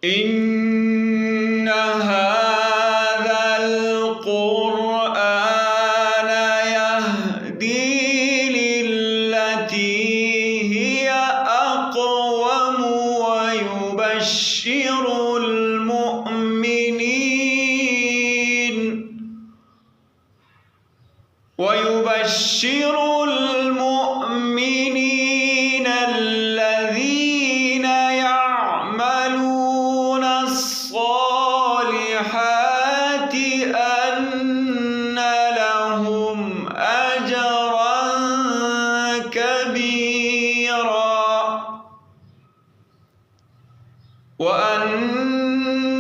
إن هذا القرآن يهدي للتي هي أقوم ويبشر المؤمنين الذين يعملون الصالحات أن لهم أجرا كبيرا وأن